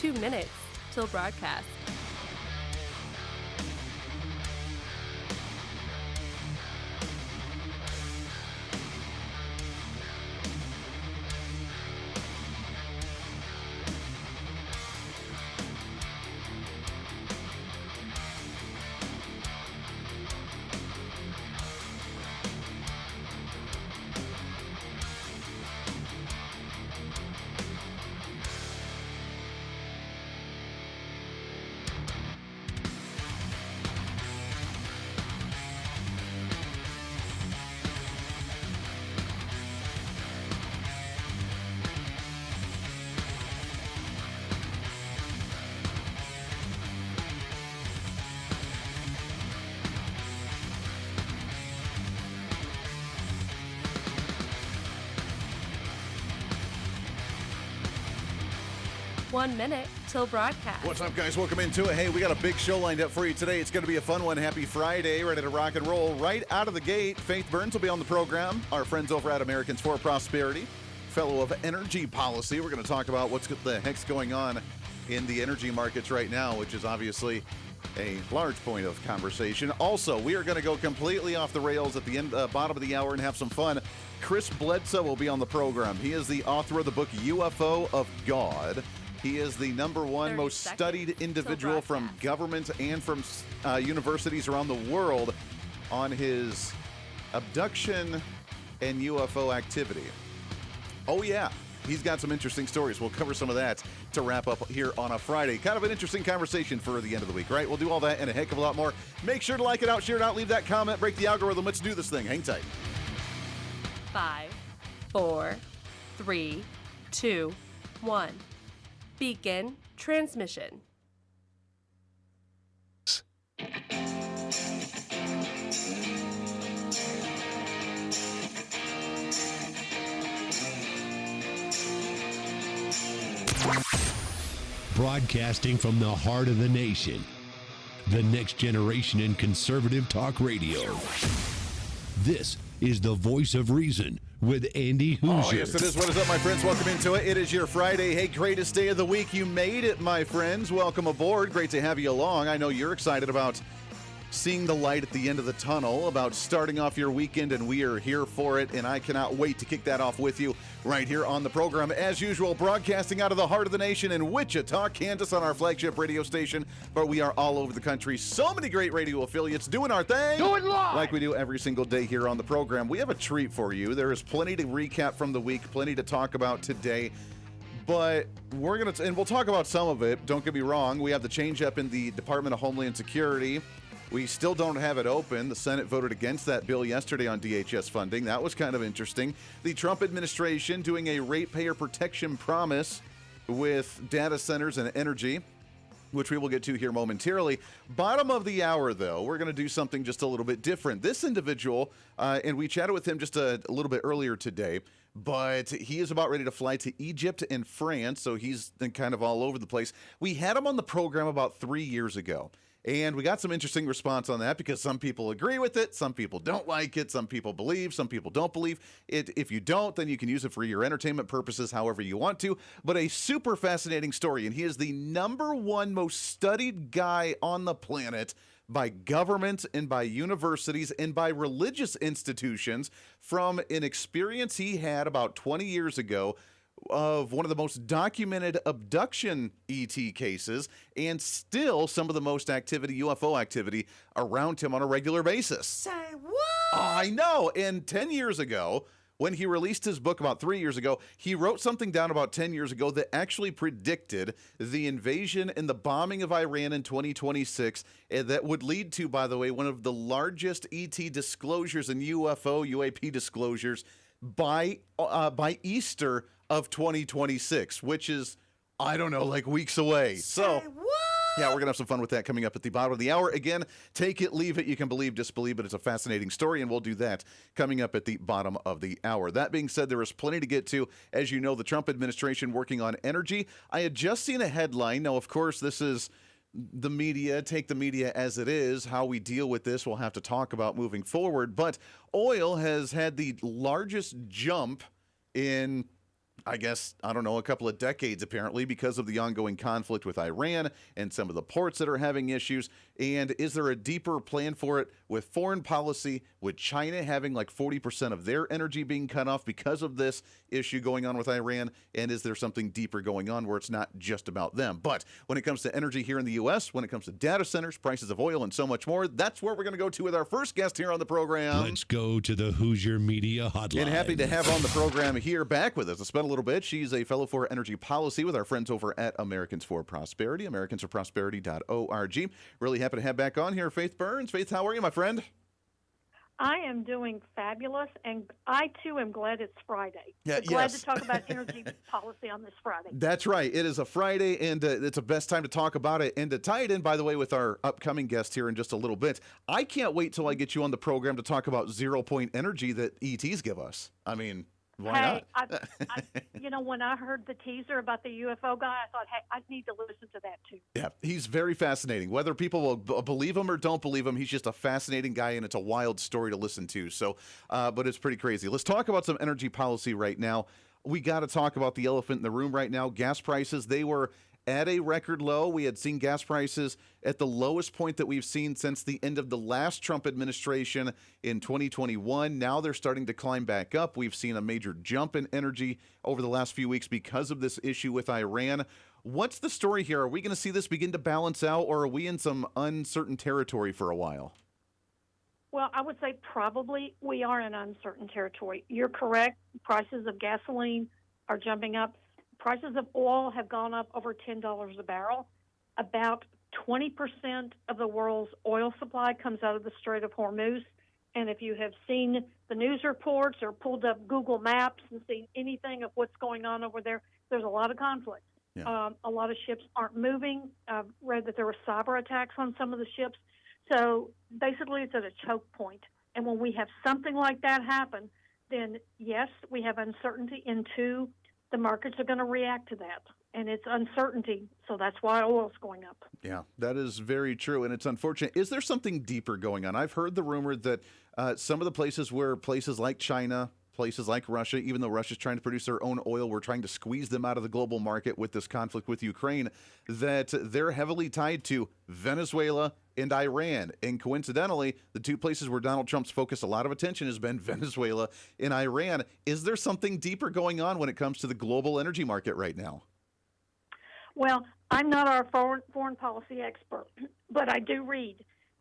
2 minutes till broadcast. One minute till broadcast. What's up, guys? Welcome into it. Hey, we got a big show lined up for you today. It's going to be a fun one. Happy Friday. Ready to rock and roll. Right out of the gate, Faith Burns will be on the program. Our friends over at Americans for Prosperity, fellow of energy policy. We're going to talk about what's the heck's going on in the energy markets right now, which is obviously a large point of conversation. Also, we are going to go completely off the rails at the end, bottom of the hour and have some fun. Chris Bledsoe will be on the program. He is the author of the book UFO of God. He is the number one most studied individual from government and from universities around the world on his abduction and UFO activity. Oh, yeah. He's got some interesting stories. We'll cover some of that to wrap up here on a Friday. Kind of an interesting conversation for the end of the week, right? We'll do all that and a heck of a lot more. Make sure to like it out, share it out, leave that comment, break the algorithm. Let's do this thing. Hang tight. 5, 4, 3, 2, 1. Begin transmission. Broadcasting from the heart of the nation, the next generation in conservative talk radio. This is the Voice of Reason with Andy Hooser. Oh, yes, it is. What is up, my friends? Welcome into it. It is your Friday. Hey, greatest day of the week. You made it, my friends. Welcome aboard. Great to have you along. I know you're excited about seeing the light at the end of the tunnel, about starting off your weekend, and we are here for it, and I cannot wait to kick that off with you right here on the program. As usual, broadcasting out of the heart of the nation in Wichita, Kansas on our flagship radio station, but we are all over the country. So many great radio affiliates doing our thing. Do it live! Like we do every single day here on the program. We have a treat for you. There is plenty to recap from the week, plenty to talk about today. But we're going to, and we'll talk about some of it. Don't get me wrong. We have the change up in the Department of Homeland Security. We still don't have it open. The Senate voted against that bill yesterday on DHS funding. That was kind of interesting. The Trump administration doing a ratepayer protection promise with data centers and energy, which we will get to here momentarily. Bottom of the hour, though, we're going to do something just a little bit different. This individual, and we chatted with him just a little bit earlier today, but he is about ready to fly to Egypt and France, so he's kind of all over the place. We had him on the program about 3 years ago. And we got some interesting response on that because some people agree with it, some people don't like it, some people believe, some people don't believe it. If you don't, then you can use it for your entertainment purposes however you want to. But a super fascinating story, and he is the number one most studied guy on the planet by government and by universities and by religious institutions from an experience he had about 20 years ago of one of the most documented abduction ET cases and still some of the most UFO activity around him on a regular basis. Say what? I know. And 10 years ago, when he released his book about 3 years ago, he wrote something down about 10 years ago that actually predicted the invasion and the bombing of Iran in 2026 that would lead to, by the way, one of the largest ET disclosures and UAP disclosures by Easter of 2026, which is, I don't know, like weeks away. So, yeah, we're going to have some fun with that coming up at the bottom of the hour. Again, take it, leave it. You can believe, disbelieve, but it's a fascinating story, and we'll do that coming up at the bottom of the hour. That being said, there is plenty to get to. As you know, the Trump administration working on energy. I had just seen a headline. Now, of course, this is the media. Take the media as it is. How we deal with this, we'll have to talk about moving forward. But oil has had the largest jump in I guess, I don't know, a couple of decades apparently because of the ongoing conflict with Iran and some of the ports that are having issues. And is there a deeper plan for it with foreign policy, with China having like 40% of their energy being cut off because of this issue going on with Iran? And is there something deeper going on where it's not just about them? But when it comes to energy here in the U.S., when it comes to data centers, prices of oil, and so much more, that's where we're going to go to with our first guest here on the program. Let's go to the Hooser Media Hotline. And happy to have on the program here back with us to spend a little bit. She's a fellow for energy policy with our friends over at Americans for Prosperity, americansforprosperity.org. Really happy to have back on here Faith Burns. Faith, how are you, my friend? I am doing fabulous, and I, too, am glad it's Friday. Yeah, glad yes. to talk about energy policy on this Friday. That's right. It is a Friday, and it's the best time to talk about it. And to tie it in, by the way, with our upcoming guest here in just a little bit, I can't wait till I get you on the program to talk about zero-point energy that ETs give us. I mean, why not? When I heard the teaser about the UFO guy, I thought, hey, I need to listen to that too. Yeah, he's very fascinating. Whether people will believe him or don't believe him, he's just a fascinating guy, and it's a wild story to listen to. So, but it's pretty crazy. Let's talk about some energy policy right now. We got to talk about the elephant in the room right now. Gas prices, they were at a record low. We had seen gas prices at the lowest point that we've seen since the end of the last Trump administration in 2021. Now they're starting to climb back up. We've seen a major jump in energy over the last few weeks because of this issue with Iran. What's the story here? Are we going to see this begin to balance out, or are we in some uncertain territory for a while? Well, I would say probably we are in uncertain territory. You're correct. Prices of gasoline are jumping up. Prices of oil have gone up over $10 a barrel. About 20% of the world's oil supply comes out of the Strait of Hormuz. And if you have seen the news reports or pulled up Google Maps and seen anything of what's going on over there, there's a lot of conflict. Yeah. A lot of ships aren't moving. I've read that there were cyber attacks on some of the ships. So basically it's at a choke point. And when we have something like that happen, then yes, we have uncertainty. And two, the markets are going to react to that, and it's uncertainty, so that's why oil's going up. Yeah, that is very true, and it's unfortunate. Is there something deeper going on? I've heard the rumor that some of the places like China, places like Russia, even though Russia's trying to produce their own oil, we're trying to squeeze them out of the global market with this conflict with Ukraine, that they're heavily tied to Venezuela and Iran. And coincidentally, the two places where Donald Trump's focused a lot of attention has been Venezuela and Iran. Is there something deeper going on when it comes to the global energy market right now? Well, I'm not our foreign policy expert, but I do read,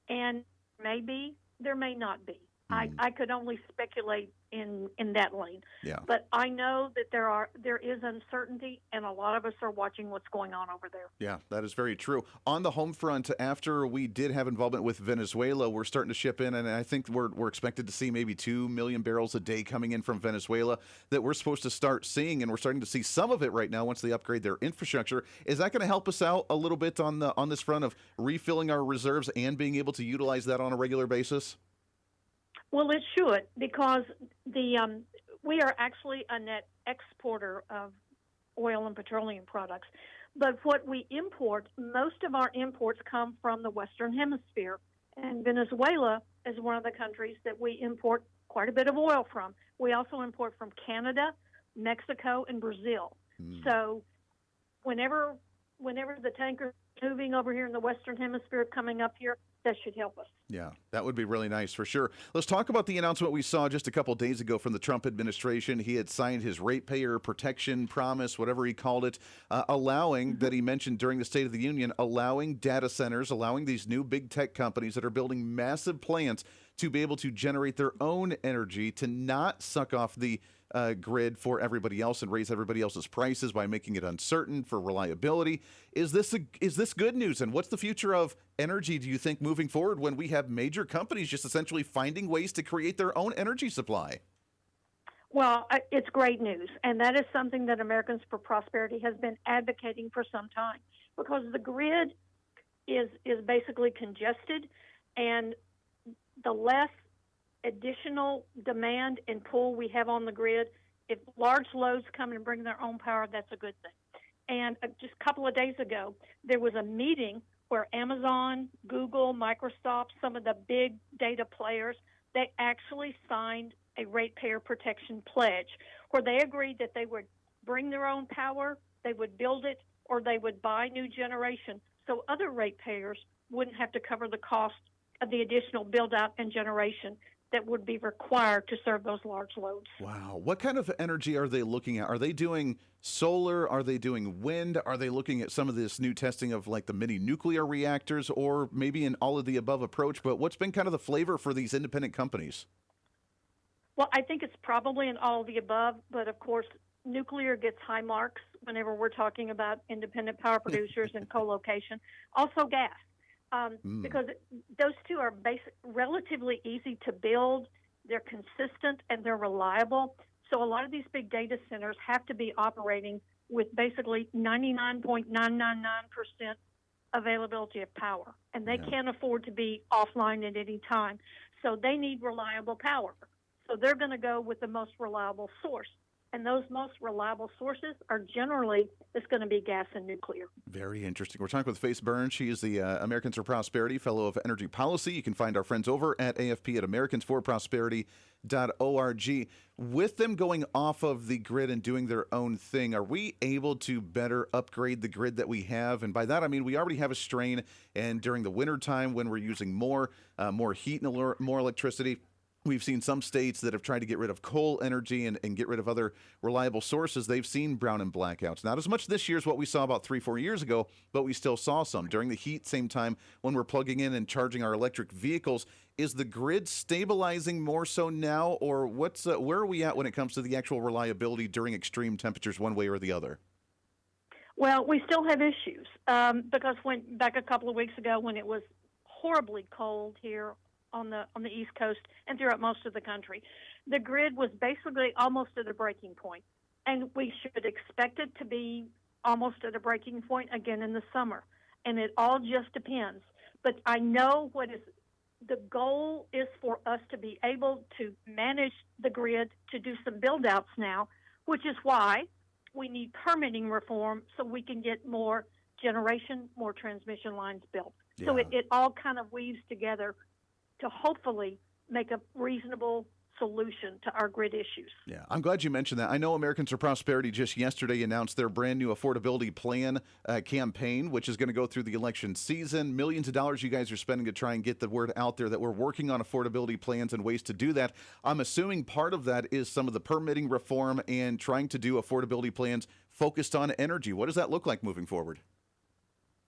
and maybe there may not be. I could only speculate in that lane. Yeah. But I know that there is uncertainty, and a lot of us are watching what's going on over there. Yeah, that is very true. On the home front, after we did have involvement with Venezuela, we're starting to ship in, and I think we're expected to see maybe 2 million barrels a day coming in from Venezuela that we're supposed to start seeing, and we're starting to see some of it right now once they upgrade their infrastructure. Is that going to help us out a little bit on this front of refilling our reserves and being able to utilize that on a regular basis? Well, it should, because we are actually a net exporter of oil and petroleum products. But what we import, most of our imports come from the Western Hemisphere. And Venezuela is one of the countries that we import quite a bit of oil from. We also import from Canada, Mexico, and Brazil. So whenever the tankers moving over here in the Western Hemisphere coming up here, that should help us. Yeah, that would be really nice for sure. Let's talk about the announcement we saw just a couple days ago from the Trump administration. He had signed his ratepayer protection promise, whatever he called it, allowing, that he mentioned during the State of the Union, allowing data centers, allowing these new big tech companies that are building massive plants to be able to generate their own energy, to not suck off the grid for everybody else and raise everybody else's prices by making it uncertain for reliability. Is this good news? And what's the future of energy, do you think, moving forward when we have major companies just essentially finding ways to create their own energy supply? Well, it's great news, and that is something that Americans for Prosperity has been advocating for some time, because the grid is basically congested, and the less additional demand and pull we have on the grid, if large loads come and bring their own power, that's a good thing. And just a couple of days ago, there was a meeting where Amazon, Google, Microsoft, some of the big data players, they actually signed a ratepayer protection pledge where they agreed that they would bring their own power, they would build it, or they would buy new generation so other ratepayers wouldn't have to cover the cost of the additional build-out and generation that would be required to serve those large loads. Wow. What kind of energy are they looking at? Are they doing solar? Are they doing wind? Are they looking at some of this new testing of like the mini nuclear reactors, or maybe an all of the above approach? But what's been kind of the flavor for these independent companies? Well, I think it's probably an all of the above, but of course, nuclear gets high marks whenever we're talking about independent power producers and co-location. Also gas. Because those two are relatively easy to build, they're consistent, and they're reliable. So a lot of these big data centers have to be operating with basically 99.999% availability of power, and they can't afford to be offline at any time. So they need reliable power. So they're going to go with the most reliable source. And those most reliable sources are generally, it's going to be gas and nuclear. Very interesting. We're talking with Faith Burns. She is the Americans for Prosperity Fellow of Energy Policy. You can find our friends over at AFP at americansforprosperity.org. With them going off of the grid and doing their own thing, are we able to better upgrade the grid that we have? And by that, I mean we already have a strain, and during the wintertime when we're using more heat and more electricity, we've seen some states that have tried to get rid of coal energy and get rid of other reliable sources. They've seen brown and blackouts. Not as much this year as what we saw about 3-4 years ago, but we still saw some. During the heat, same time when we're plugging in and charging our electric vehicles, is the grid stabilizing more so now, or where are we at when it comes to the actual reliability during extreme temperatures one way or the other? Well, we still have issues because back a couple of weeks ago when it was horribly cold here on the East Coast and throughout most of the country, the grid was basically almost at a breaking point, and we should expect it to be almost at a breaking point again in the summer. And it all just depends. But I know the goal is for us to be able to manage the grid, to do some build-outs now, which is why we need permitting reform so we can get more generation, more transmission lines built. Yeah. So it all kind of weaves together to hopefully make a reasonable solution to our grid issues. Yeah, I'm glad you mentioned that. I know Americans for Prosperity just yesterday announced their brand new affordability plan campaign, which is going to go through the election season. Millions of dollars you guys are spending to try and get the word out there that we're working on affordability plans and ways to do that. I'm assuming part of that is some of the permitting reform and trying to do affordability plans focused on energy. What does that look like moving forward?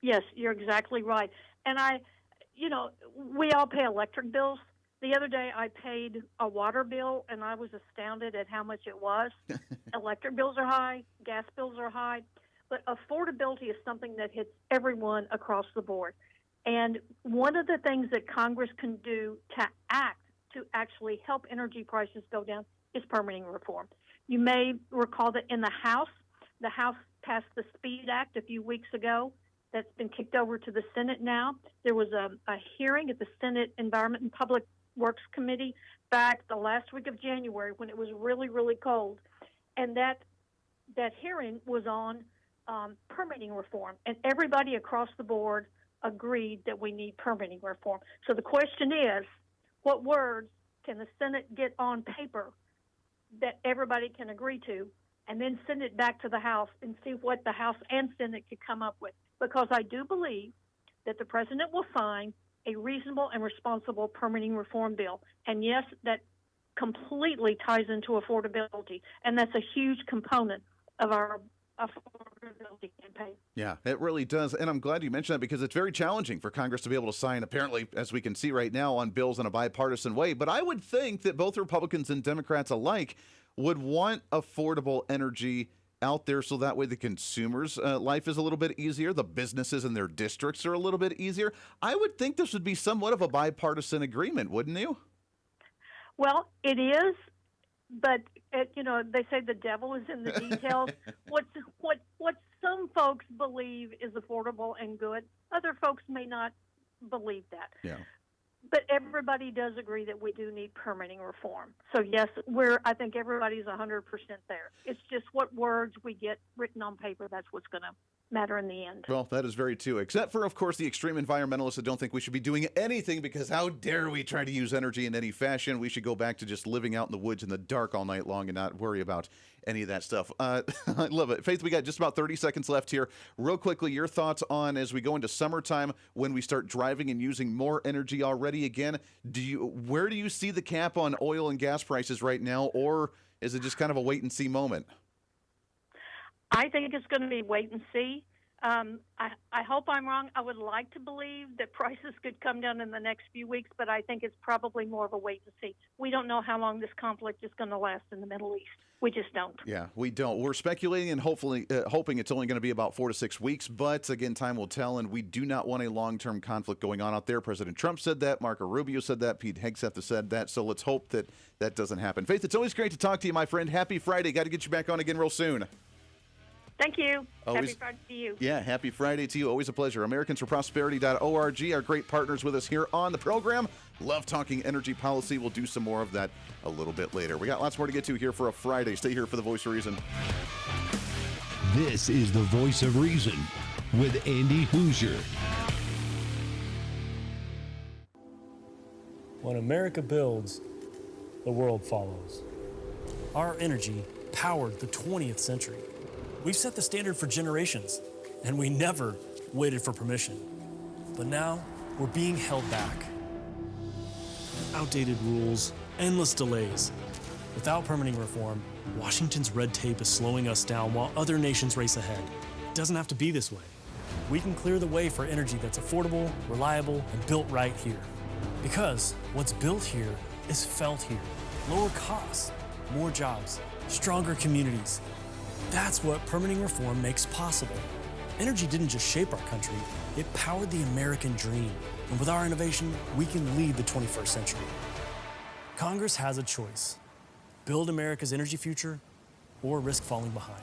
Yes, you're exactly right. And we all pay electric bills. The other day I paid a water bill, and I was astounded at how much it was. Electric bills are high, gas bills are high, but affordability is something that hits everyone across the board. And one of the things that Congress can do to actually help energy prices go down is permitting reform. You may recall that in the House passed the SPEED Act a few weeks ago. That's been kicked over to the Senate now. There was a hearing at the Senate Environment and Public Works Committee back the last week of January when it was really, really cold. And that hearing was on permitting reform. And everybody across the board agreed that we need permitting reform. So the question is, what words can the Senate get on paper that everybody can agree to, and then send it back to the House and see what the House and Senate could come up with? Because I do believe that the president will sign a reasonable and responsible permitting reform bill. And yes, that completely ties into affordability, and that's a huge component of our affordability campaign. Yeah, it really does. And I'm glad you mentioned that because it's very challenging for Congress to be able to sign, apparently, as we can see right now, on bills in a bipartisan way. But I would think that both Republicans and Democrats alike would want affordable energy out there so that way the consumers' life is a little bit easier. The businesses in their districts are a little bit easier. I would think this would be somewhat of a bipartisan agreement, wouldn't you? Well, it is, but they say the devil is in the details. What some folks believe is affordable and good, other folks may not believe that. Yeah. But everybody does agree that we do need permitting reform. So yes, I think everybody's 100% there. It's just what words we get written on paper. That's what's going to matter in the end. Well, that is very true, except for, of course, the extreme environmentalists that don't think we should be doing anything because how dare we try to use energy in any fashion. We should go back to just living out in the woods in the dark all night long and not worry about any of that stuff. I love it. Faith, we got just about 30 seconds left here. Real quickly, your thoughts on as we go into summertime when we start driving and using more energy already again. Where do you see the cap on oil and gas prices right now, or is it just kind of a wait and see moment? I think it's going to be wait and see. I hope I'm wrong. I would like to believe that prices could come down in the next few weeks, but I think it's probably more of a wait and see. We don't know how long this conflict is going to last in the Middle East. We just don't. Yeah, we don't. We're speculating and hoping it's only going to be about 4 to 6 weeks, but again, time will tell, and we do not want a long-term conflict going on out there. President Trump said that. Marco Rubio said that. Pete Hegseth has said that, so let's hope that that doesn't happen. Faith, it's always great to talk to you, my friend. Happy Friday. Got to get you back on again real soon. Thank you. Always, happy Friday to you. Yeah, happy Friday to you. Always a pleasure. AmericansForProsperity.org, our great partners with us here on the program. Love talking energy policy. We'll do some more of that a little bit later. We got lots more to get to here for a Friday. Stay here for the Voice of Reason. This is the Voice of Reason with Andy Hooser. When America builds, the world follows. Our energy powered the 20th century. We've set the standard for generations, and we never waited for permission. But now, we're being held back. Outdated rules, endless delays. Without permitting reform, Washington's red tape is slowing us down while other nations race ahead. It doesn't have to be this way. We can clear the way for energy that's affordable, reliable, and built right here. Because what's built here is felt here. Lower costs, more jobs, stronger communities. That's what permitting reform makes possible. Energy didn't just shape our country, it powered the American dream. And with our innovation, we can lead the 21st century. Congress has a choice. Build America's energy future or risk falling behind.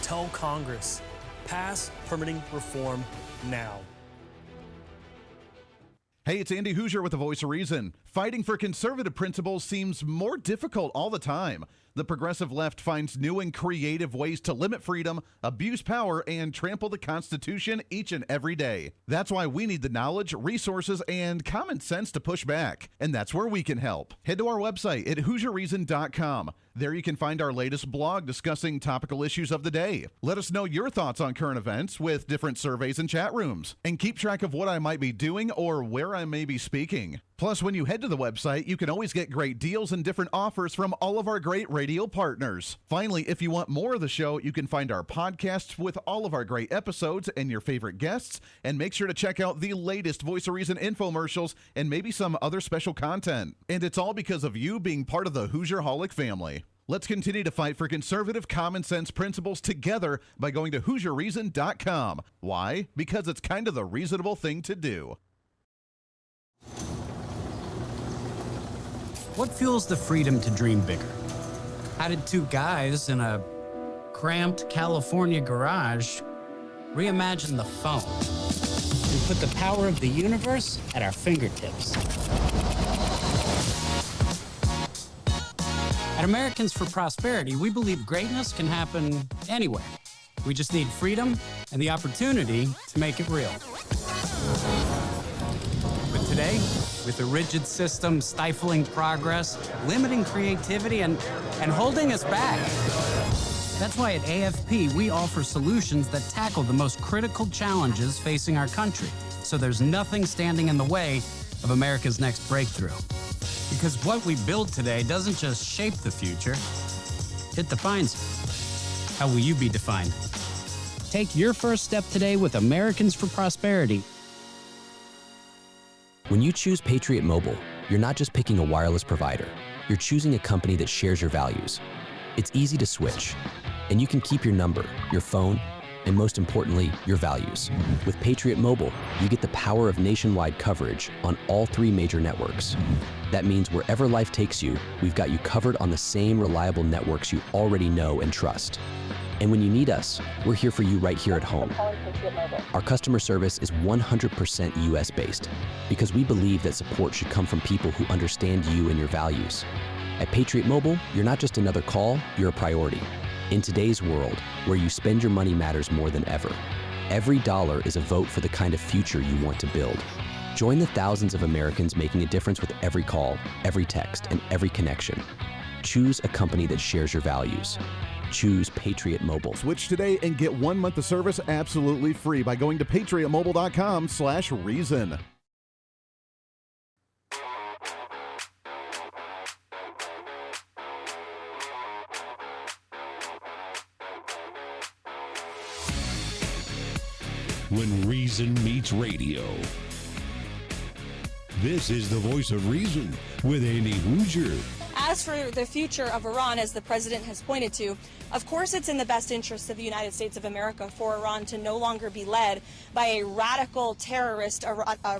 Tell Congress, pass permitting reform now. Hey, it's Andy Hooser with the Voice of Reason. Fighting for conservative principles seems more difficult all the time. The progressive left finds new and creative ways to limit freedom, abuse power, and trample the Constitution each and every day. That's why we need the knowledge, resources, and common sense to push back. And that's where we can help. Head to our website at HooserReason.com. There you can find our latest blog discussing topical issues of the day. Let us know your thoughts on current events with different surveys and chat rooms. And keep track of what I might be doing or where I may be speaking. Plus, when you head to the website, you can always get great deals and different offers from all of our great radio partners. Finally, if you want more of the show, you can find our podcasts with all of our great episodes and your favorite guests. And make sure to check out the latest Voice of Reason infomercials and maybe some other special content. And it's all because of you being part of the Hoosier-holic family. Let's continue to fight for conservative common sense principles together by going to HooserReason.com. Why? Because it's kind of the reasonable thing to do. What fuels the freedom to dream bigger? How did two guys in a cramped California garage reimagine the phone and put the power of the universe at our fingertips? At Americans for Prosperity, we believe greatness can happen anywhere. We just need freedom and the opportunity to make it real. But today, with a rigid system stifling progress, limiting creativity, and holding us back. That's why at AFP, we offer solutions that tackle the most critical challenges facing our country, so there's nothing standing in the way of America's next breakthrough. Because what we build today doesn't just shape the future, it defines it. How will you be defined? Take your first step today with Americans for Prosperity. When you choose Patriot Mobile, you're not just picking a wireless provider. You're choosing a company that shares your values. It's easy to switch, and you can keep your number, your phone, and most importantly, your values. With Patriot Mobile, you get the power of nationwide coverage on all 3 major networks. That means wherever life takes you, we've got you covered on the same reliable networks you already know and trust. And when you need us, we're here for you right here at home. Our customer service is 100% US-based because we believe that support should come from people who understand you and your values. At Patriot Mobile, you're not just another call, you're a priority. In today's world, where you spend your money matters more than ever. Every dollar is a vote for the kind of future you want to build. Join the thousands of Americans making a difference with every call, every text, and every connection. Choose a company that shares your values. Choose Patriot Mobile. Switch today and get 1 month of service absolutely free by going to patriotmobile.com/reason. When reason meets radio. This is the voice of reason with Andy Hooser. As for the future of Iran, as the president has pointed to, of course it's in the best interest of the United States of America for Iran to no longer be led by a radical terrorist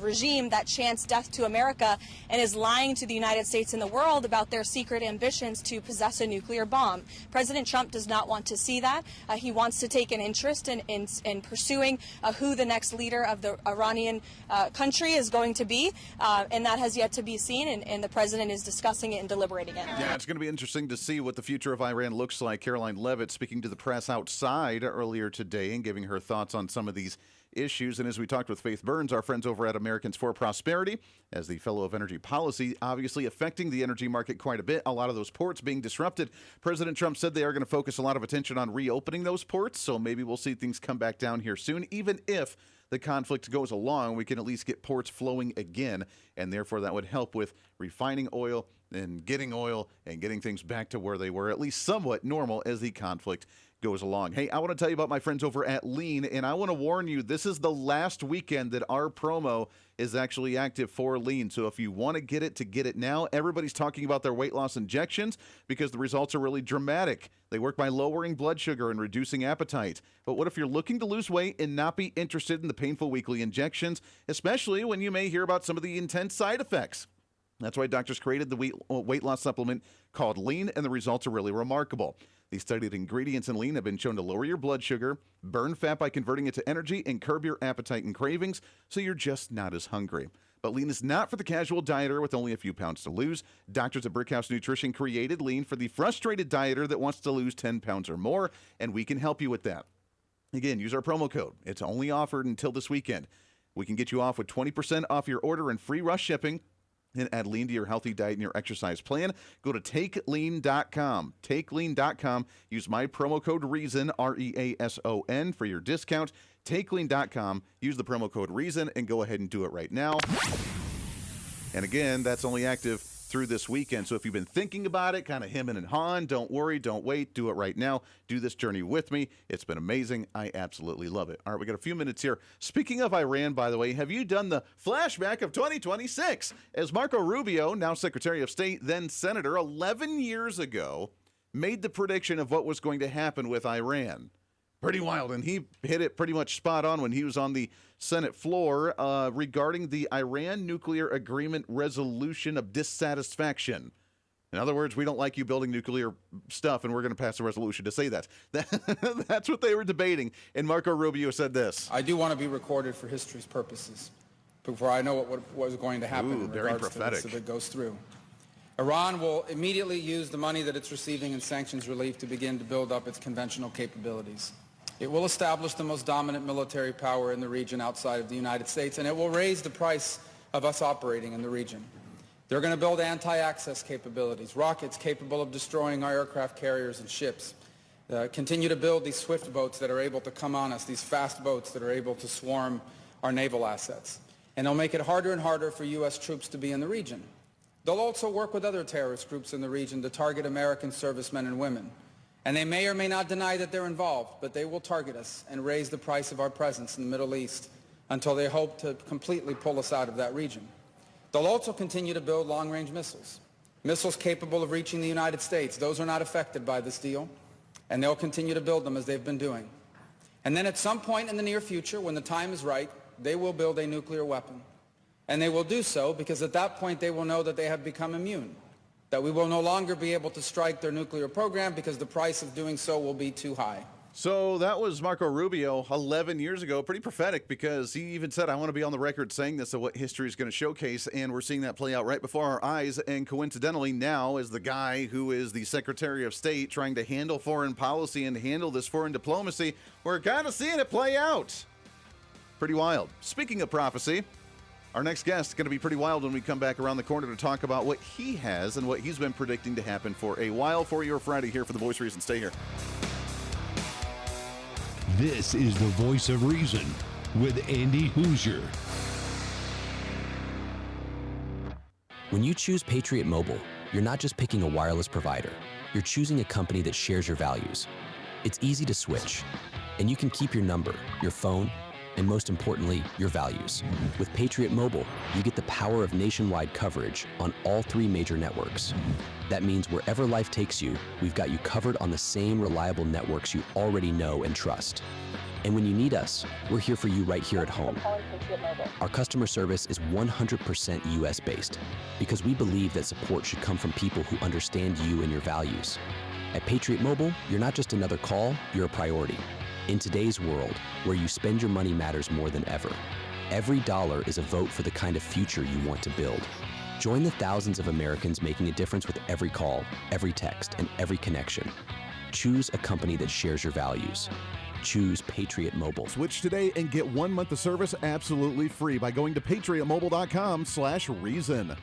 regime that chants death to America and is lying to the United States and the world about their secret ambitions to possess a nuclear bomb. President Trump does not want to see that. He wants to take an interest in pursuing who the next leader of the Iranian country is going to be, and that has yet to be seen, and the president is discussing it and deliberating it. Yeah, it's going to be interesting to see what the future of Iran looks like. Caroline Leavitt speaking to the press outside earlier today and giving her thoughts on some of these issues. And as we talked with Faith Burns, our friends over at Americans for Prosperity, as the fellow of energy policy, obviously affecting the energy market quite a bit. A lot of those ports being disrupted. President Trump said they are going to focus a lot of attention on reopening those ports. So maybe we'll see things come back down here soon, even if the conflict goes along, we can at least get ports flowing again, and therefore that would help with refining oil and getting things back to where they were, at least somewhat normal as the conflict goes along. Hey, I want to tell you about my friends over at Lean, and I want to warn you, this is the last weekend that our promo is actually active for Lean. So if you want to get it now. Everybody's talking about their weight loss injections because the results are really dramatic. They work by lowering blood sugar and reducing appetite. But what if you're looking to lose weight and not be interested in the painful weekly injections, especially when you may hear about some of the intense side effects? That's why doctors created the weight loss supplement called Lean, and the results are really remarkable. The studied ingredients in Lean have been shown to lower your blood sugar, burn fat by converting it to energy, and curb your appetite and cravings, so you're just not as hungry. But Lean is not for the casual dieter with only a few pounds to lose. Doctors at Brickhouse Nutrition created Lean for the frustrated dieter that wants to lose 10 pounds or more, and we can help you with that. Again, use our promo code. It's only offered until this weekend. We can get you off with 20% off your order and free rush shipping. And add Lean to your healthy diet and your exercise plan. Go to TakeLean.com. TakeLean.com. Use my promo code REASON, REASON, for your discount. TakeLean.com. Use the promo code REASON and go ahead and do it right now. And again, that's only active through this weekend. So if you've been thinking about it, kind of hemming and hawing, don't worry, don't wait, do it right now. Do this journey with me. It's been amazing. I absolutely love it. All right, we got a few minutes here. Speaking of Iran, by the way, have you done the flashback of 2026? As Marco Rubio, now Secretary of State, then Senator, 11 years ago, made the prediction of what was going to happen with Iran. Pretty wild, and he hit it pretty much spot on when he was on the Senate floor regarding the Iran nuclear agreement resolution of dissatisfaction. In other words, we don't like you building nuclear stuff, and we're going to pass a resolution to say that. That's what they were debating, and Marco Rubio said this. I do want to be recorded for history's purposes before I know what was going to happen in very regards prophetic. to this if it goes through. Iran will immediately use the money that it's receiving in sanctions relief to begin to build up its conventional capabilities. It will establish the most dominant military power in the region outside of the United States, and it will raise the price of us operating in the region. They're going to build anti-access capabilities, rockets capable of destroying our aircraft carriers and ships, continue to build these swift boats that are able to come on us, these fast boats that are able to swarm our naval assets. And they'll make it harder and harder for U.S. troops to be in the region. They'll also work with other terrorist groups in the region to target American servicemen and women. And they may or may not deny that they're involved, but they will target us and raise the price of our presence in the Middle East until they hope to completely pull us out of that region. They'll also continue to build long-range missiles, missiles capable of reaching the United States. Those are not affected by this deal, and they'll continue to build them as they've been doing. And then at some point in the near future, when the time is right, they will build a nuclear weapon. And they will do so because at that point they will know that they have become immune, that we will no longer be able to strike their nuclear program because the price of doing so will be too high. So that was Marco Rubio 11 years ago. Pretty prophetic because he even said, I want to be on the record saying this of what history is going to showcase, and we're seeing that play out right before our eyes. And coincidentally, now as the guy who is the Secretary of State trying to handle foreign policy and handle this foreign diplomacy, we're kind of seeing it play out. Pretty wild. Speaking of prophecy, our next guest is going to be pretty wild when we come back around the corner to talk about what he has and what he's been predicting to happen for a while. For your Friday here for The Voice of Reason. Stay here. This is The Voice of Reason with Andy Hooser. When you choose Patriot Mobile, you're not just picking a wireless provider. You're choosing a company that shares your values. It's easy to switch, and you can keep your number, your phone, and most importantly, your values. With Patriot Mobile, you get the power of nationwide coverage on all 3 major networks. That means wherever life takes you, we've got you covered on the same reliable networks you already know and trust. And when you need us, we're here for you right here at home. Our customer service is 100% US-based because we believe that support should come from people who understand you and your values. At Patriot Mobile, you're not just another call, you're a priority. In today's world, where you spend your money matters more than ever, every dollar is a vote for the kind of future you want to build. Join the thousands of Americans making a difference with every call, every text, and every connection. Choose a company that shares your values. Choose Patriot Mobile. Switch today and get 1 month of service absolutely free by going to patriotmobile.com/reason.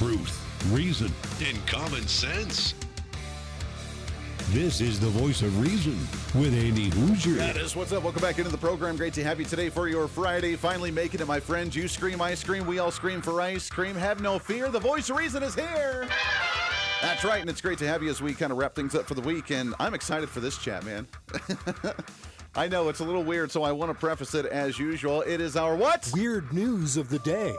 truth, reason, and common sense. This is the voice of reason with Andy Hooser. That is what's up. Welcome back into the program. Great to have you today for your Friday. Finally making it, my friends. You scream, I scream. We all scream for ice cream. Have no fear. The voice of reason is here. That's right, and it's great to have you as we kind of wrap things up for the week, and I'm excited for this chat, man. I know it's a little weird, so I want to preface it as usual. It is our what? Weird news of the day.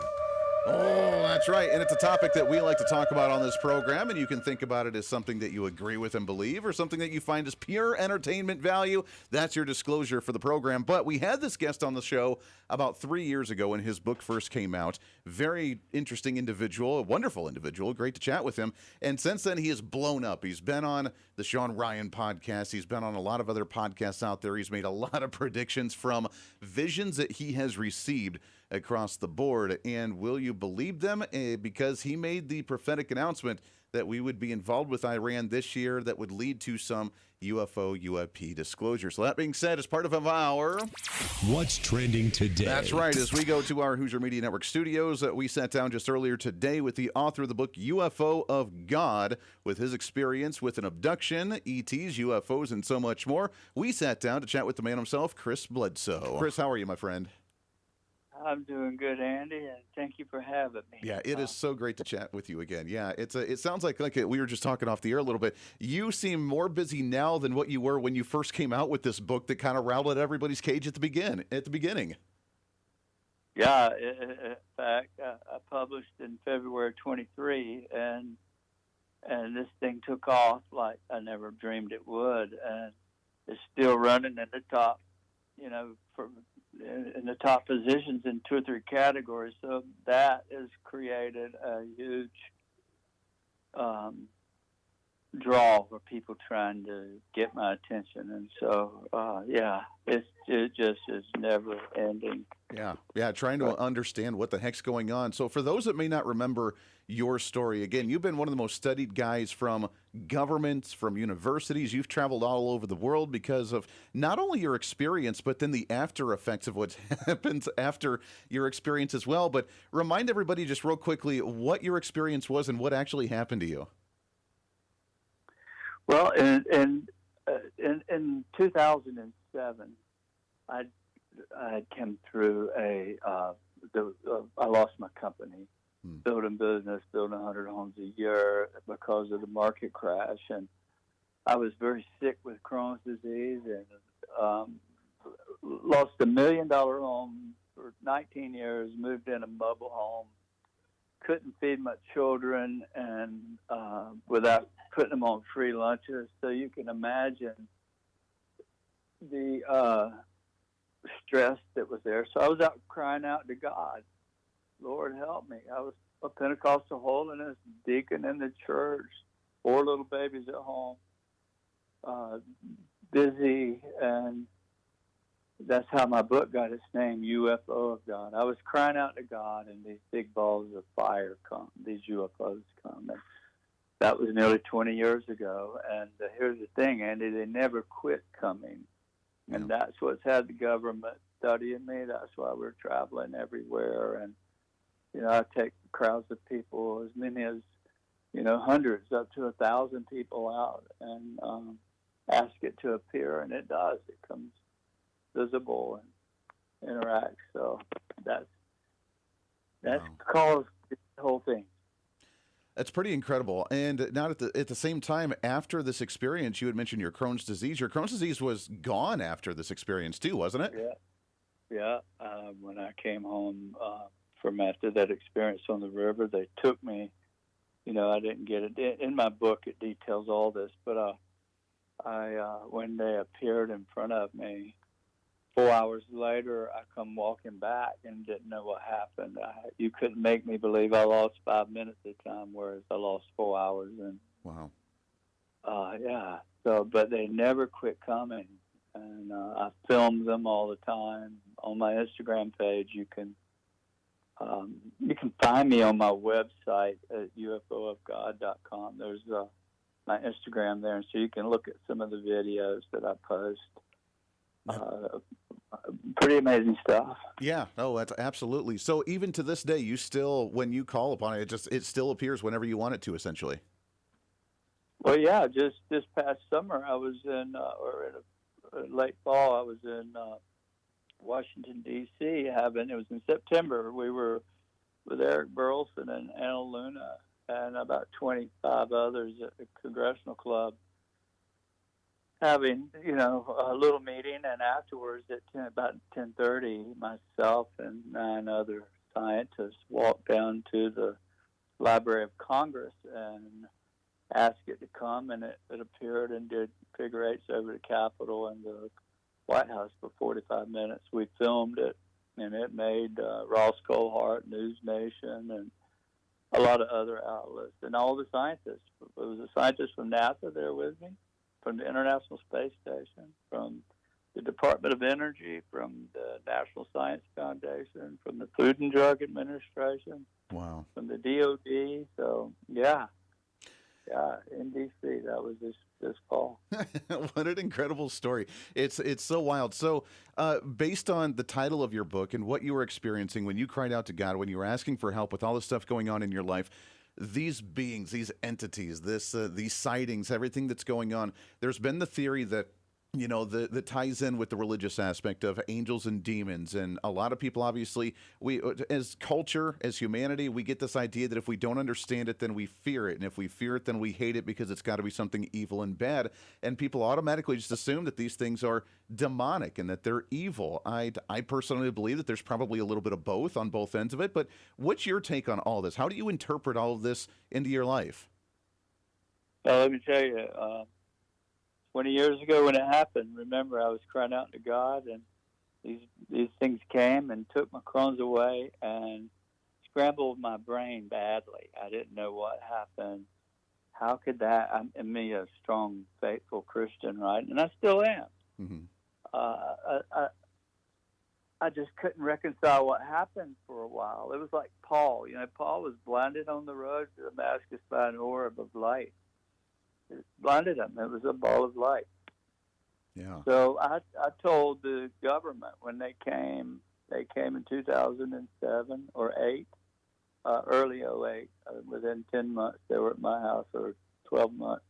Oh, that's right. And it's a topic that we like to talk about on this program, and you can think about it as something that you agree with and believe or something that you find as pure entertainment value. That's your disclosure for the program. But we had this guest on the show about 3 years ago when his book first came out. Very interesting individual, a wonderful individual. Great to chat with him. And since then, he has blown up. He's been on the Sean Ryan podcast. He's been on a lot of other podcasts out there. He's made a lot of predictions from visions that he has received across the board. And will you believe them? Because he made the prophetic announcement that we would be involved with Iran this year that would lead to some UFO, UAP disclosure. So that being said, as part of our What's Trending Today? That's right. As we go to our Hooser Media Network studios, we sat down just earlier today with the author of the book UFO of God, with his experience with an abduction, ETs, UFOs, and so much more. We sat down to chat with the man himself, Chris Bledsoe. Chris, how are you, my friend? I'm doing good, Andy, and thank you for having me. Yeah, it is so great to chat with you again. Yeah, it sounds like we were just talking off the air a little bit. You seem more busy now than what you were when you first came out with this book that kind of rattled everybody's cage at the beginning. Yeah, in fact, I published in February 23, and this thing took off like I never dreamed it would, and it's still running in the top, in the top positions in 2 or 3 categories. So that has created a huge draw for people trying to get my attention. And so, it just is never ending. Yeah, trying to understand what the heck's going on. So for those that may not remember your story, again, you've been one of the most studied guys from governments, from universities. You've traveled all over the world because of not only your experience, but then the after effects of what happens after your experience as well. But remind everybody just real quickly what your experience was and what actually happened to you. Well, in 2007, I came through I lost my company, building business, building 100 homes a year because of the market crash, and I was very sick with Crohn's disease, and lost $1 million home for 19 years, moved in a mobile home, couldn't feed my children, and without putting them on free lunches. So you can imagine the stress that was there. So I was out crying out to God, Lord, help me. I was a Pentecostal holiness deacon in the church, 4 little babies at home, busy, and that's how my book got its name, UFO of God. I was crying out to God, and these big balls of fire come, these UFOs come. And that was nearly 20 years ago. And here's the thing, Andy, they never quit coming. And that's what's had the government studying me. That's why we're traveling everywhere. And, I take crowds of people, as many as, hundreds, up to 1,000 people out, and ask it to appear, and it does. It comes visible and interacts. So that's caused the whole thing. That's pretty incredible. And not at the same time, after this experience, you had mentioned your Crohn's disease. Your Crohn's disease was gone after this experience too, wasn't it? Yeah. When I came home from after that experience on the river, they took me. I didn't get it in my book. It details all this, but when they appeared in front of me, 4 hours later, I come walking back and didn't know what happened. You couldn't make me believe I lost 5 minutes at a time, whereas I lost 4 hours. And wow. Yeah. So, but they never quit coming, and I film them all the time on my Instagram page. You can find me on my website at ufoofgod.com. There's my Instagram there, so you can look at some of the videos that I post. pretty amazing stuff. Yeah, oh, that's absolutely. So even to this day, you still, when you call upon it, it still appears whenever you want it to, essentially. Well, yeah, just this past summer, I was in, late fall, I was in Washington, D.C. It was in September. We were with Eric Burleson and Anna Luna and about 25 others at the Congressional Club, having, a little meeting, and afterwards at about 10:30, myself and 9 other scientists walked down to the Library of Congress and asked it to come, and it appeared and did figure eights over the Capitol and the White House for 45 minutes. We filmed it, and it made Ross Coulthart, News Nation, and a lot of other outlets, and all the scientists. There was a scientist from NASA there with me, from the International Space Station, from the Department of Energy, from the National Science Foundation, from the Food and Drug Administration, Wow, from the DOD. So, yeah, in D.C. That was this fall. what an incredible story! It's so wild. So, based on the title of your book and what you were experiencing when you cried out to God, when you were asking for help with all the stuff going on in your life, these beings, these entities, these sightings, everything that's going on, there's been the theory that, that ties in with the religious aspect of angels and demons. And a lot of people, obviously, we, as culture, as humanity, we get this idea that if we don't understand it, then we fear it. And if we fear it, then we hate it because it's got to be something evil and bad. And people automatically just assume that these things are demonic and that they're evil. I personally believe that there's probably a little bit of both on both ends of it. But what's your take on all this? How do you interpret all of this into your life? Well, let me tell you, 20 years ago when it happened, remember, I was crying out to God, and these things came and took my Crohn's away and scrambled my brain badly. I didn't know what happened. How could that? I'm a strong, faithful Christian, right? And I still am. Mm-hmm. I just couldn't reconcile what happened for a while. It was like Paul. Paul was blinded on the road to Damascus by an orb of light. It blinded him. It was a ball of light. Yeah. So I told the government when they came in 2007 or 8, early 08, within 10 months they were at my house, or 12 months,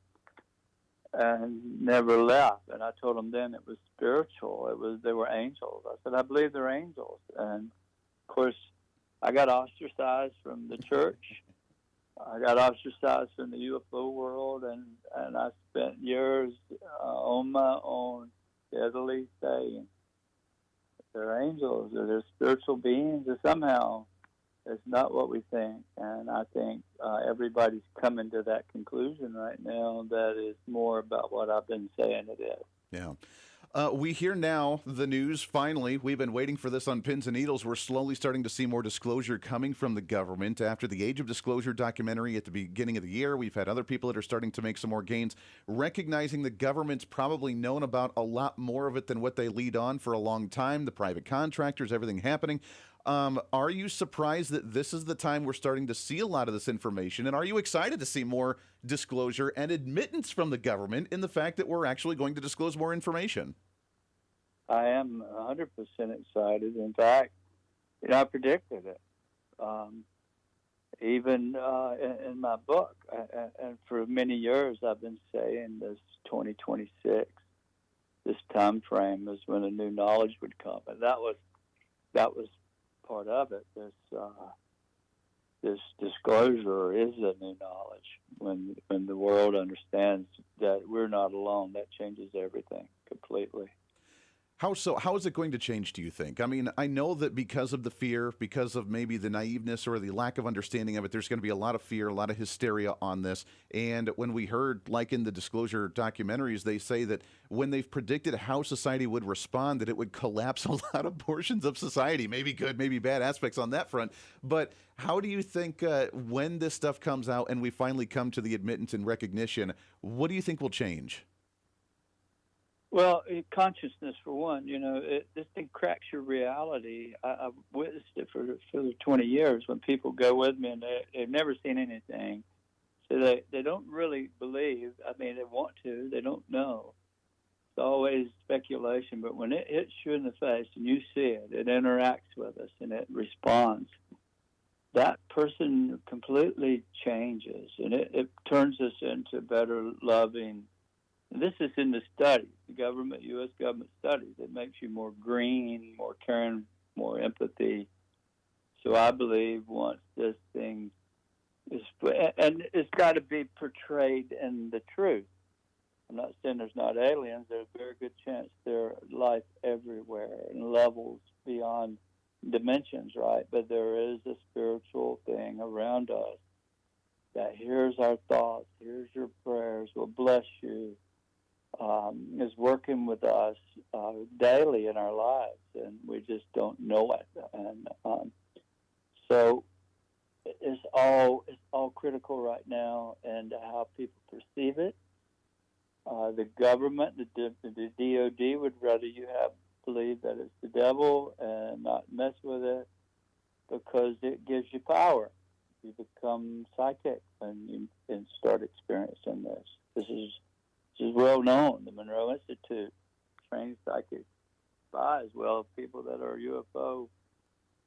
and never left. And I told them then it was spiritual. They were angels. I said, I believe they're angels. And of course, I got ostracized from the church. I got ostracized from the UFO world, and I spent years on my own, steadily saying, they're angels, or they're spiritual beings, or somehow it's not what we think. And I think everybody's coming to that conclusion right now that is more about what I've been saying it is. Yeah. We hear now the news, finally. We've been waiting for this on pins and needles. We're slowly starting to see more disclosure coming from the government. After the Age of Disclosure documentary at the beginning of the year, we've had other people that are starting to make some more gains, recognizing the government's probably known about a lot more of it than what they lead on for a long time, the private contractors, everything happening. Are you surprised that this is the time we're starting to see a lot of this information? And are you excited to see more disclosure and admittance from the government in the fact that we're actually going to disclose more information? I am 100% excited. In fact, I predicted it. Even in my book, and for many years I've been saying this 2026, this time frame is when a new knowledge would come. And that was part of it. This disclosure is a new knowledge. When the world understands that we're not alone, that changes everything completely. How so? How is it going to change, do you think? I mean, I know that because of the fear, because of maybe the naiveness or the lack of understanding of it, there's going to be a lot of fear, a lot of hysteria on this. And when we heard, like in the disclosure documentaries, they say that when they've predicted how society would respond, that it would collapse a lot of portions of society, maybe good, maybe bad aspects on that front. But how do you think when this stuff comes out and we finally come to the admittance and recognition, what do you think will change? Well, consciousness, for one. This thing cracks your reality. I've witnessed it for 20 years when people go with me and they've never seen anything. So they don't really believe. I mean, they want to. They don't know. always speculation, but when it hits you in the face and you see it, it interacts with us and it responds, that person completely changes, and it turns us into better, loving. And this is in the studies, the government, U.S. government studies. It makes you more green, more caring, more empathy. So I believe once this thing is, and it's got to be portrayed in the truth. I'm not saying there's not aliens. There's a very good chance there's life everywhere and levels beyond dimensions, right? But there is a spiritual thing around us that hears our thoughts, hears your prayers, will bless you, is working with us daily in our lives, and we just don't know it. And so it's all critical right now, and how people perceive it. The government, the DOD would rather you believe that it's the devil and not mess with it, because it gives you power. You become psychic and start experiencing this. This is well known. The Monroe Institute trains psychic spies. Well, people that are UFO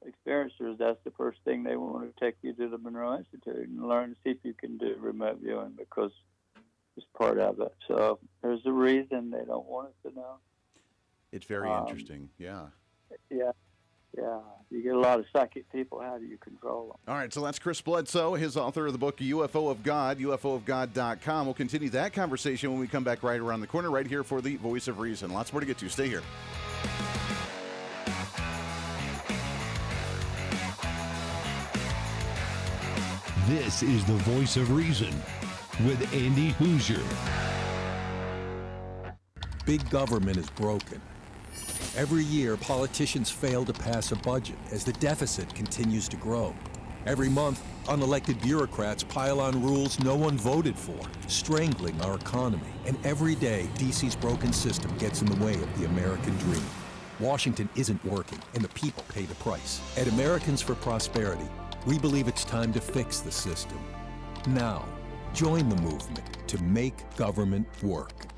experiencers, that's the first thing they want to take you to the Monroe Institute and learn to see if you can do remote viewing, because it's part of it. So there's a reason they don't want us to know. It's very interesting. Yeah. Yeah. You get a lot of psychic people. How do you control them? All right, so that's Chris Bledsoe, his author of the book UFO of God, UFOofGod.com. We'll continue that conversation when we come back right around the corner, right here for the Voice of Reason. Lots more to get to. Stay here. This is the Voice of Reason with Andy Hooser. Big government is broken. Every year, politicians fail to pass a budget as the deficit continues to grow. Every month, unelected bureaucrats pile on rules no one voted for, strangling our economy. And every day, D.C.'s broken system gets in the way of the American dream. Washington isn't working, and the people pay the price. At Americans for Prosperity, we believe it's time to fix the system. Now, join the movement to make government work.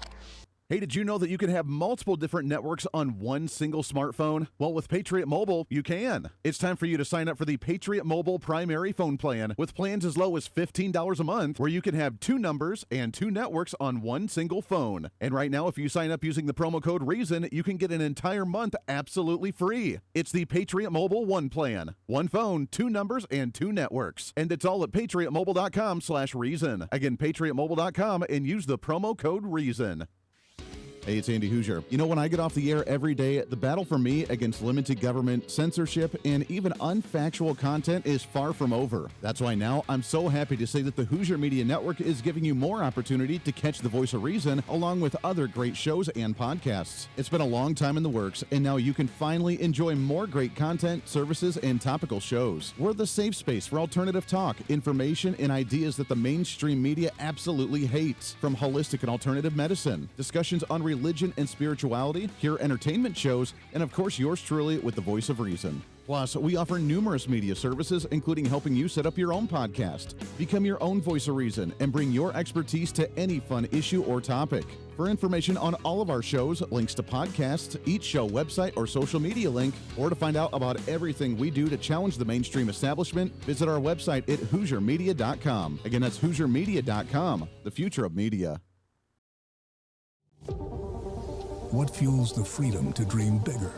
Hey, did you know that you can have multiple different networks on one single smartphone? Well, with Patriot Mobile, you can. It's time for you to sign up for the Patriot Mobile primary phone plan with plans as low as $15 a month, where you can have 2 numbers and 2 networks on one single phone. And right now, if you sign up using the promo code REASON, you can get an entire month absolutely free. It's the Patriot Mobile One plan. 1 phone, 2 numbers, and 2 networks. And it's all at patriotmobile.com/reason. Again, patriotmobile.com, and use the promo code REASON. Hey, it's Andy Hooser. You know, when I get off the air every day, the battle for me against limited government, censorship, and even unfactual content is far from over. That's why now I'm so happy to say that the Hooser Media Network is giving you more opportunity to catch the Voice of Reason along with other great shows and podcasts. It's been a long time in the works, and now you can finally enjoy more great content, services, and topical shows. We're the safe space for alternative talk, information, and ideas that the mainstream media absolutely hates. From holistic and alternative medicine, discussions on religion and spirituality, pure entertainment shows, and of course yours truly with the Voice of Reason. Plus, we offer numerous media services, including helping you set up your own podcast. Become your own Voice of Reason and bring your expertise to any fun issue or topic. For information on all of our shows, links to podcasts, each show website or social media link, or to find out about everything we do to challenge the mainstream establishment, visit our website at HooserMedia.com. Again, that's HooserMedia.com, the future of media. What fuels the freedom to dream bigger?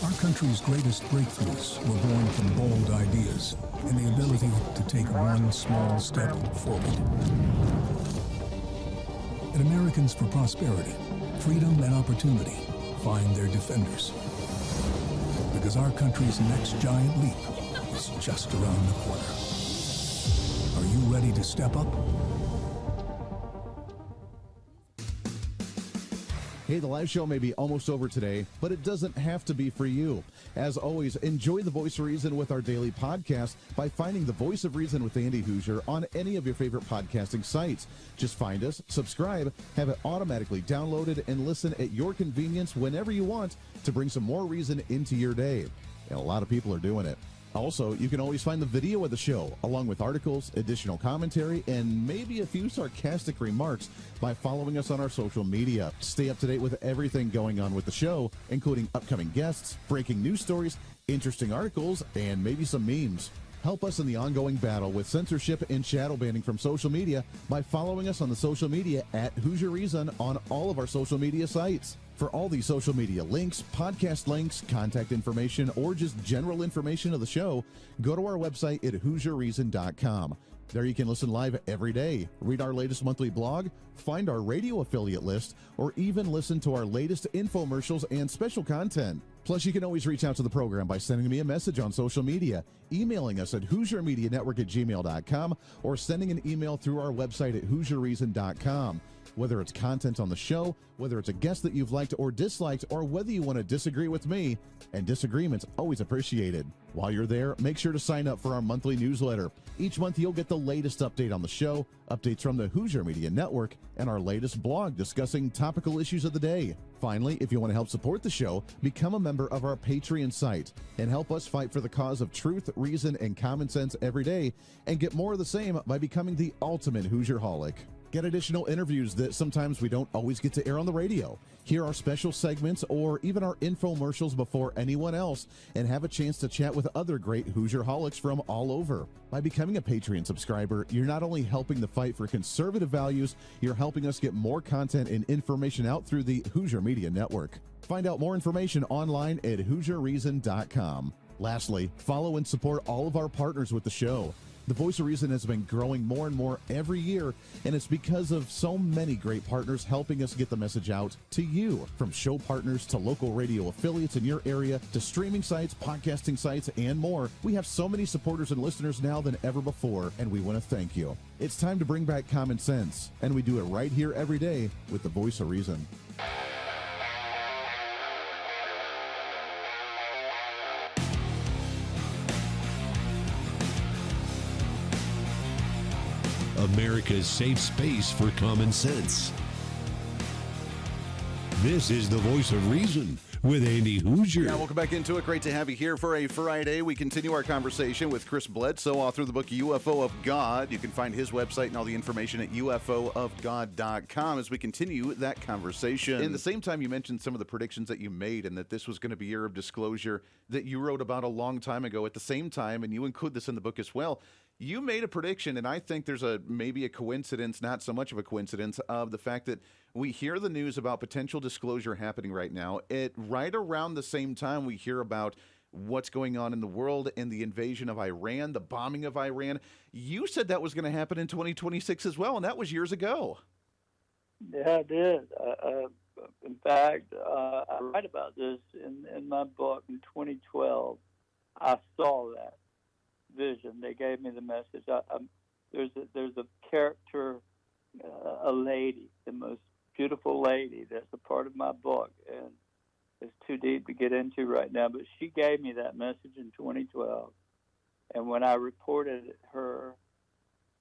Our country's greatest breakthroughs were born from bold ideas and the ability to take one small step forward. At Americans for Prosperity, freedom and opportunity find their defenders. Because our country's next giant leap is just around the corner. Are you ready to step up? Hey, the live show may be almost over today, but it doesn't have to be for you. As always, enjoy the Voice of Reason with our daily podcast by finding the Voice of Reason with Andy Hooser on any of your favorite podcasting sites. Just find us, subscribe, have it automatically downloaded, and listen at your convenience whenever you want to bring some more reason into your day. And a lot of people are doing it. Also, you can always find the video of the show, along with articles, additional commentary, and maybe a few sarcastic remarks by following us on our social media. Stay up to date with everything going on with the show, including upcoming guests, breaking news stories, interesting articles, and maybe some memes. Help us in the ongoing battle with censorship and shadow banning from social media by following us on the social media at Hooser Reason on all of our social media sites. For all these social media links, podcast links, contact information, or just general information of the show, go to our website at HooserReason.com. There you can listen live every day, read our latest monthly blog, find our radio affiliate list, or even listen to our latest infomercials and special content. Plus, you can always reach out to the program by sending me a message on social media, emailing us at HooserMediaNetwork@gmail.com, or sending an email through our website at HooserReason.com. Whether it's content on the show, whether it's a guest that you've liked or disliked, or whether you want to disagree with me, and disagreement's always appreciated. While you're there, make sure to sign up for our monthly newsletter. Each month, you'll get the latest update on the show, updates from the Hooser Media Network, and our latest blog discussing topical issues of the day. Finally, if you want to help support the show, become a member of our Patreon site and help us fight for the cause of truth, reason, and common sense every day, and get more of the same by becoming the ultimate Hoosierholic. Get additional interviews that sometimes we don't always get to air on the radio. Hear our special segments or even our infomercials before anyone else, and have a chance to chat with other great Hoosierholics from all over. By becoming a Patreon subscriber, you're not only helping the fight for conservative values, you're helping us get more content and information out through the Hooser Media Network. Find out more information online at HooserReason.com. Lastly, follow and support all of our partners with the show. The Voice of Reason has been growing more and more every year, and it's because of so many great partners helping us get the message out to you. From show partners to local radio affiliates in your area to streaming sites, podcasting sites, and more, we have so many supporters and listeners now than ever before, and we want to thank you. It's time to bring back common sense, and we do it right here every day with the Voice of Reason. America's safe space for common sense. This is the Voice of Reason with Andy Hooser. Yeah, welcome back into it. Great to have you here for a Friday. We continue our conversation with Chris Bledsoe, author of the book UFO of God. You can find his website and all the information at ufoofgod.com as we continue that conversation. In the same time, you mentioned some of the predictions that you made and that this was going to be year of disclosure that you wrote about a long time ago. At the same time, and you include this in the book as well, you made a prediction, and I think there's maybe a coincidence, not so much of a coincidence, of the fact that we hear the news about potential disclosure happening right now. Right around the same time we hear about what's going on in the world and the invasion of Iran, the bombing of Iran. You said that was going to happen in 2026 as well, and that was years ago. Yeah, I did. In fact, I write about this in my book in 2012. I saw that vision. They gave me the message. There's a character, a lady, the most beautiful lady that's a part of my book, and it's too deep to get into right now, but she gave me that message in 2012. And when I reported her,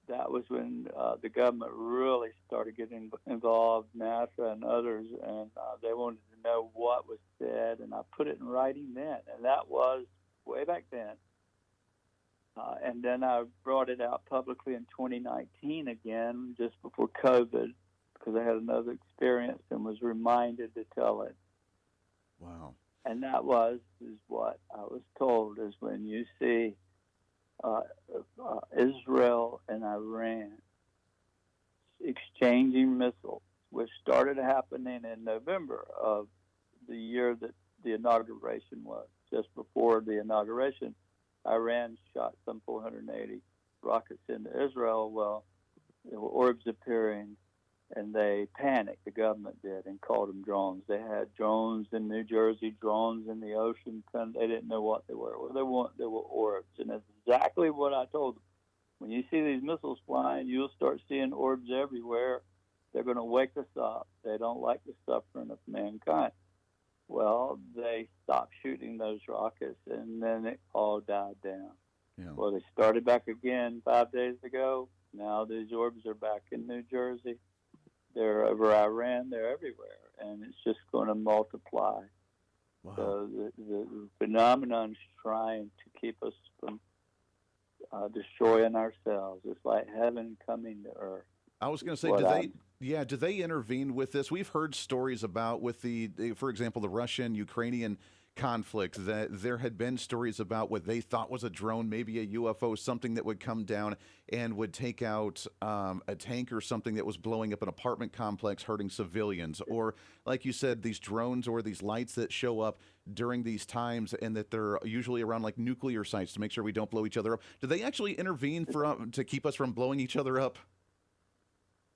that was when the government really started getting involved, NASA and others, and they wanted to know what was said, and I put it in writing then, and that was way back then. And then I brought it out publicly in 2019 again, just before COVID, because I had another experience and was reminded to tell it. Wow. And that is what I was told, is when you see Israel and Iran exchanging missiles, which started happening in November of the year that the inauguration was. Just before the inauguration, Iran shot some 480 rockets into Israel. Well, there were orbs appearing, and they panicked, the government did, and called them drones. They had drones in New Jersey, drones in the ocean. They didn't know what they were. Well, they were orbs, and that's exactly what I told them. When you see these missiles flying, you'll start seeing orbs everywhere. They're going to wake us up. They don't like the suffering of mankind. Well, they stopped shooting those rockets, and then it all died down. Yeah. Well, they started back again 5 days ago. Now these orbs are back in New Jersey. They're over Iran. They're everywhere, and it's just going to multiply. Wow. So the phenomenon is trying to keep us from destroying ourselves. It's like heaven coming to earth. I was going to say, do they intervene with this? We've heard stories about with for example, the Russian-Ukrainian conflict, that there had been stories about what they thought was a drone, maybe a UFO, something that would come down and would take out a tank or something that was blowing up an apartment complex, hurting civilians. Or, like you said, these drones or these lights that show up during these times, and that they're usually around like nuclear sites to make sure we don't blow each other up. Do they actually intervene to keep us from blowing each other up?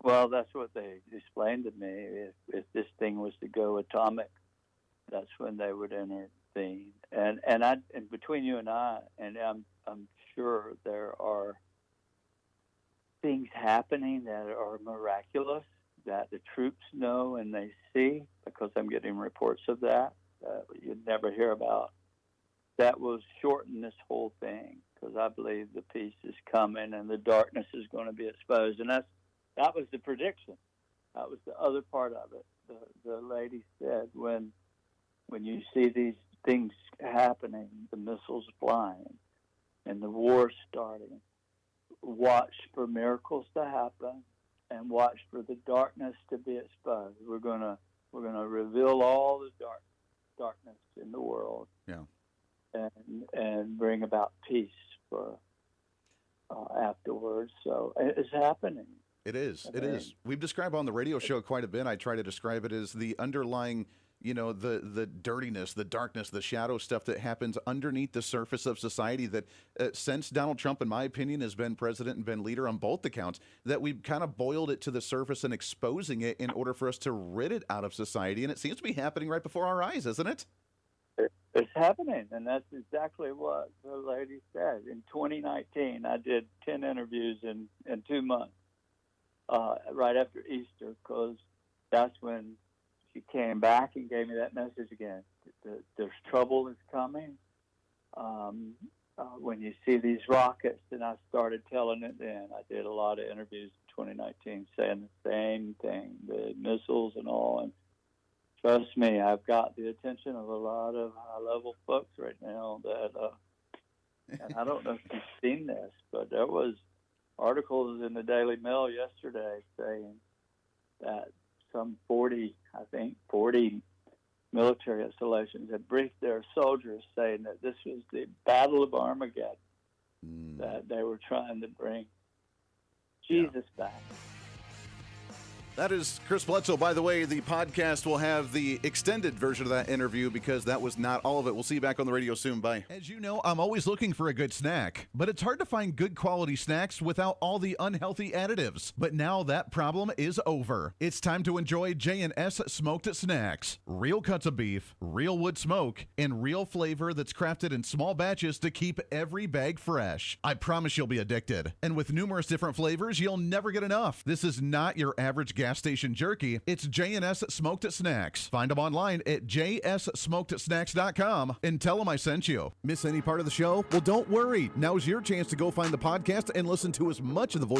Well, that's what they explained to me. If this thing was to go atomic, that's when they would intervene. And between you and I, and I'm sure there are things happening that are miraculous that the troops know and they see, because I'm getting reports of that you'd never hear about. That will shorten this whole thing, because I believe the peace is coming and the darkness is going to be exposed. And that was the prediction. That was the other part of it. The lady said, when you see these things happening, the missiles flying and the war starting, watch for miracles to happen and watch for the darkness to be exposed. We're gonna reveal all the darkness in the world, and bring about peace for afterwards. So it's happening. It is. It is. We've described on the radio show quite a bit. I try to describe it as the underlying, the dirtiness, the darkness, the shadow stuff that happens underneath the surface of society that since Donald Trump, in my opinion, has been president and been leader on both accounts, that we've kind of boiled it to the surface and exposing it in order for us to rid it out of society. And it seems to be happening right before our eyes, isn't it? It's happening, and that's exactly what the lady said. In 2019, I did 10 interviews in 2 months. Right after Easter, because that's when she came back and gave me that message again. There's trouble is coming. When you see these rockets, and I started telling it then. I did a lot of interviews in 2019 saying the same thing, the missiles and all. And trust me, I've got the attention of a lot of high-level folks right now that, and I don't know if you've seen this, but there was articles in the Daily Mail yesterday saying that some 40 military installations had briefed their soldiers saying that this was the Battle of Armageddon, that they were trying to bring Jesus back. That is Chris Bledsoe. By the way, the podcast will have the extended version of that interview because that was not all of it. We'll see you back on the radio soon. Bye. As you know, I'm always looking for a good snack, but it's hard to find good quality snacks without all the unhealthy additives. But now that problem is over. It's time to enjoy J&S Smoked Snacks. Real cuts of beef, real wood smoke, and real flavor that's crafted in small batches to keep every bag fresh. I promise you'll be addicted. And with numerous different flavors, you'll never get enough. This is not your average gas station jerky. It's J&S Smoked Snacks. Find them online at jssmokedsnacks.com and tell them I sent you. Miss any part of the show? Well, don't worry. Now's your chance to go find the podcast and listen to as much of the voice